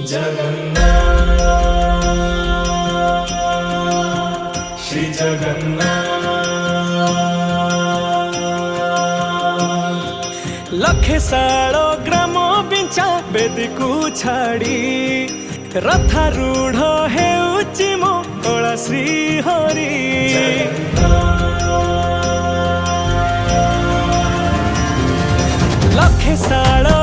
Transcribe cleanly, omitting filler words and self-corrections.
जगन्नाथ श्री जगन्नाथ। लखे सालो ग्राम बिंचा बेदी को छाड़ी रथारूढ़ हेउची मो कला श्री हरि। लखे सालो